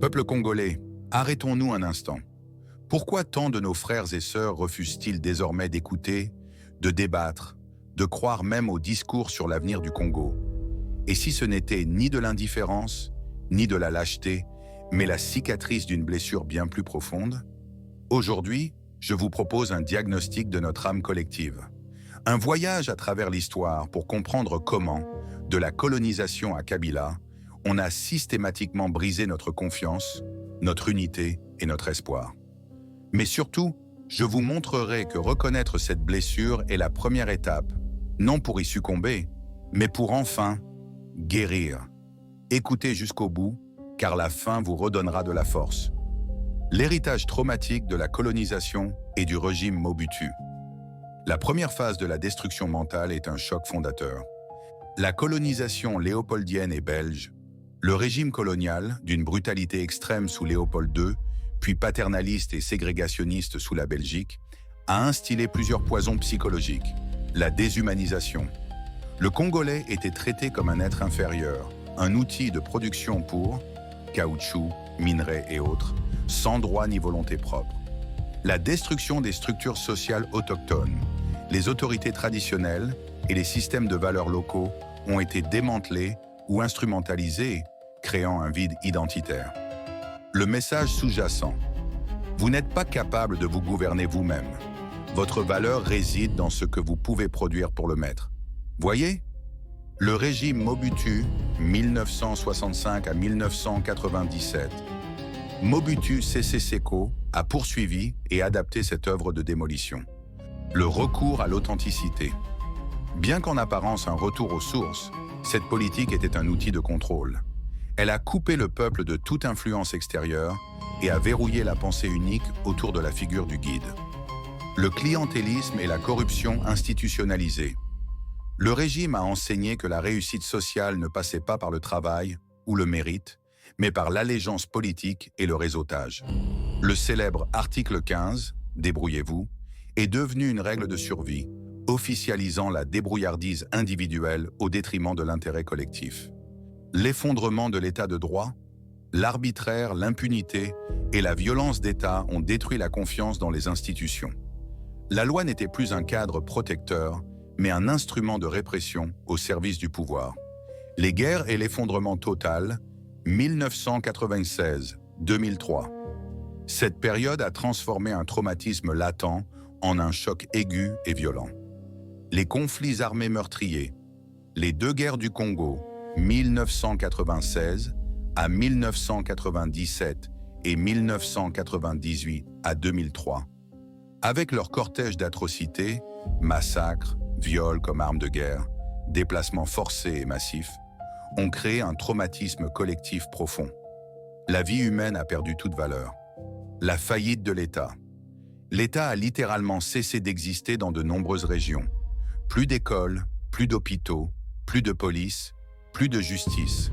Peuple congolais, arrêtons-nous un instant. Pourquoi tant de nos frères et sœurs refusent-ils désormais d'écouter, de débattre, de croire même aux discours sur l'avenir du Congo? Et si ce n'était ni de l'indifférence, ni de la lâcheté, mais la cicatrice d'une blessure bien plus profonde? Aujourd'hui, je vous propose un diagnostic de notre âme collective. Un voyage à travers l'histoire pour comprendre comment, de la colonisation à Kabila, on a systématiquement brisé notre confiance, notre unité et notre espoir. Mais surtout, je vous montrerai que reconnaître cette blessure est la première étape, non pour y succomber, mais pour enfin guérir. Écoutez jusqu'au bout, car la fin vous redonnera de la force. L'héritage traumatique de la colonisation et du régime Mobutu. La première phase de la destruction mentale est un choc fondateur. La colonisation léopoldienne et belge, le régime colonial, d'une brutalité extrême sous Léopold II, puis paternaliste et ségrégationniste sous la Belgique, a instillé plusieurs poisons psychologiques. La déshumanisation. Le Congolais était traité comme un être inférieur, un outil de production pour caoutchouc, minerais et autres, sans droit ni volonté propre. La destruction des structures sociales autochtones. Les autorités traditionnelles et les systèmes de valeurs locaux ont été démantelés ou instrumentalisés, créant un vide identitaire. Le message sous-jacent. Vous n'êtes pas capable de vous gouverner vous-même. Votre valeur réside dans ce que vous pouvez produire pour le maître. Voyez? Le régime Mobutu, 1965 à 1997. Mobutu Sese Seko a poursuivi et adapté cette œuvre de démolition. Le recours à l'authenticité. Bien qu'en apparence un retour aux sources, cette politique était un outil de contrôle. Elle a coupé le peuple de toute influence extérieure et a verrouillé la pensée unique autour de la figure du guide. Le clientélisme et la corruption institutionnalisée. Le régime a enseigné que la réussite sociale ne passait pas par le travail ou le mérite, mais par l'allégeance politique et le réseautage. Le célèbre article 15, débrouillez-vous, est devenu une règle de survie, officialisant la débrouillardise individuelle au détriment de l'intérêt collectif. L'effondrement de l'état de droit, l'arbitraire, l'impunité et la violence d'État ont détruit la confiance dans les institutions. La loi n'était plus un cadre protecteur, mais un instrument de répression au service du pouvoir. Les guerres et l'effondrement total, 1996-2003. Cette période a transformé un traumatisme latent en un choc aigu et violent. Les conflits armés meurtriers, les deux guerres du Congo, 1996 à 1997 et 1998 à 2003, avec leur cortège d'atrocités, massacres, viols comme armes de guerre, déplacements forcés et massifs, ont créé un traumatisme collectif profond. La vie humaine a perdu toute valeur. La faillite de l'État. L'État a littéralement cessé d'exister dans de nombreuses régions. Plus d'écoles, plus d'hôpitaux, plus de police, plus de justice.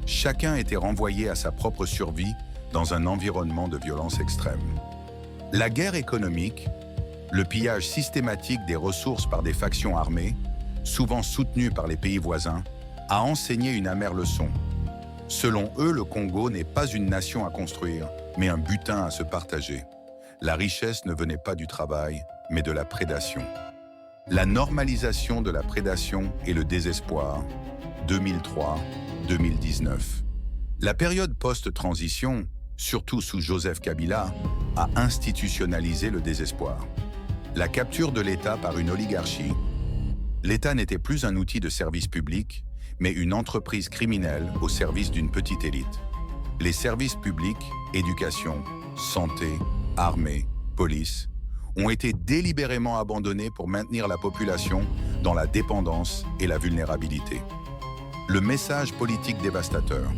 Chacun était renvoyé à sa propre survie dans un environnement de violence extrême. La guerre économique, le pillage systématique des ressources par des factions armées, souvent soutenues par les pays voisins, a enseigné une amère leçon. Selon eux, le Congo n'est pas une nation à construire, mais un butin à se partager. La richesse ne venait pas du travail, mais de la prédation. La normalisation de la prédation et le désespoir, 2003-2019. La période post-transition, surtout sous Joseph Kabila, a institutionnalisé le désespoir. La capture de l'État par une oligarchie. L'État n'était plus un outil de service public, mais une entreprise criminelle au service d'une petite élite. Les services publics, éducation, santé, armée, police, ont été délibérément abandonnés pour maintenir la population dans la dépendance et la vulnérabilité. Le message politique dévastateur.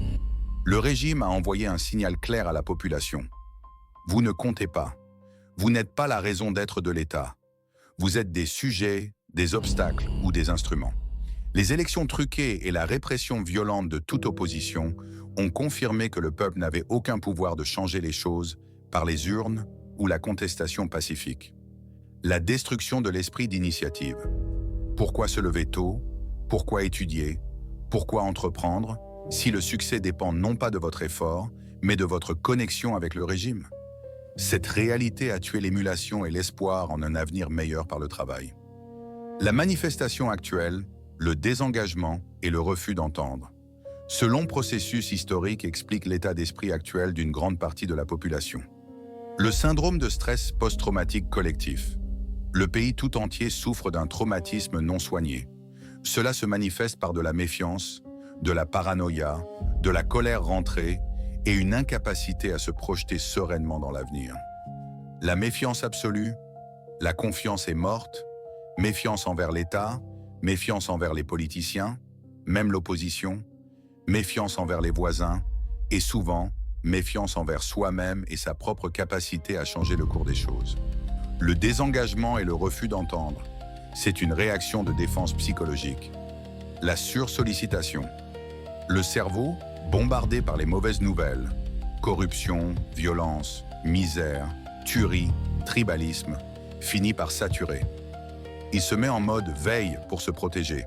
Le régime a envoyé un signal clair à la population. Vous ne comptez pas. Vous n'êtes pas la raison d'être de l'État. Vous êtes des sujets, des obstacles ou des instruments. Les élections truquées et la répression violente de toute opposition ont confirmé que le peuple n'avait aucun pouvoir de changer les choses par les urnes ou la contestation pacifique. La destruction de l'esprit d'initiative. Pourquoi se lever tôt? Pourquoi étudier? Pourquoi entreprendre si le succès dépend non pas de votre effort, mais de votre connexion avec le régime. Cette réalité a tué l'émulation et l'espoir en un avenir meilleur par le travail. La manifestation actuelle, le désengagement et le refus d'entendre. Ce long processus historique explique l'état d'esprit actuel d'une grande partie de la population. Le syndrome de stress post-traumatique collectif. Le pays tout entier souffre d'un traumatisme non soigné. Cela se manifeste par de la méfiance, de la paranoïa, de la colère rentrée et une incapacité à se projeter sereinement dans l'avenir. La méfiance absolue, la confiance est morte, méfiance envers l'État, méfiance envers les politiciens, même l'opposition, méfiance envers les voisins et souvent, méfiance envers soi-même et sa propre capacité à changer le cours des choses. Le désengagement et le refus d'entendre, c'est une réaction de défense psychologique. La sursollicitation. Le cerveau, bombardé par les mauvaises nouvelles, corruption, violence, misère, tuerie, tribalisme, finit par saturer. Il se met en mode veille pour se protéger.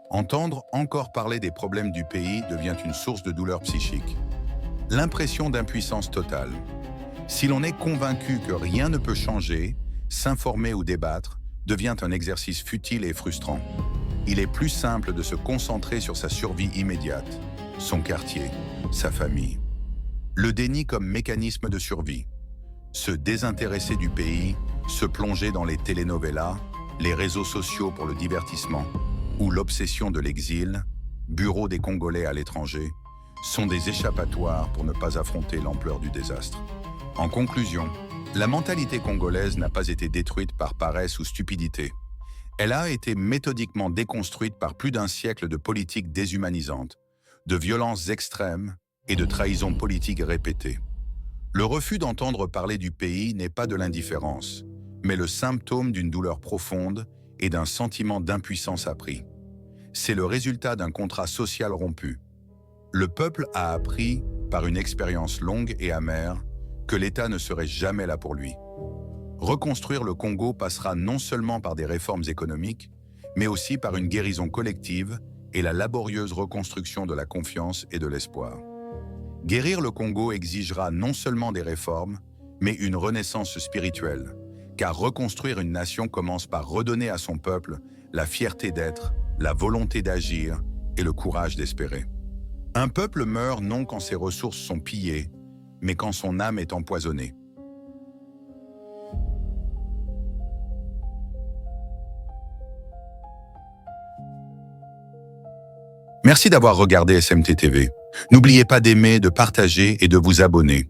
Entendre encore parler des problèmes du pays devient une source de douleur psychique. L'impression d'impuissance totale. Si l'on est convaincu que rien ne peut changer, s'informer ou débattre devient un exercice futile et frustrant. Il est plus simple de se concentrer sur sa survie immédiate, son quartier, sa famille. Le déni comme mécanisme de survie. Se désintéresser du pays, se plonger dans les telenovelas, les réseaux sociaux pour le divertissement ou l'obsession de l'exil, bureau des Congolais à l'étranger, sont des échappatoires pour ne pas affronter l'ampleur du désastre. En conclusion, la mentalité congolaise n'a pas été détruite par paresse ou stupidité. Elle a été méthodiquement déconstruite par plus d'un siècle de politiques déshumanisantes, de violences extrêmes et de trahisons politiques répétées. Le refus d'entendre parler du pays n'est pas de l'indifférence, mais le symptôme d'une douleur profonde et d'un sentiment d'impuissance appris. C'est le résultat d'un contrat social rompu. Le peuple a appris, par une expérience longue et amère, que l'État ne serait jamais là pour lui. Reconstruire le Congo passera non seulement par des réformes économiques, mais aussi par une guérison collective et la laborieuse reconstruction de la confiance et de l'espoir. Guérir le Congo exigera non seulement des réformes, mais une renaissance spirituelle, car reconstruire une nation commence par redonner à son peuple la fierté d'être, la volonté d'agir et le courage d'espérer. Un peuple meurt non quand ses ressources sont pillées, mais quand son âme est empoisonnée. Merci d'avoir regardé SMT TV. N'oubliez pas d'aimer, de partager et de vous abonner.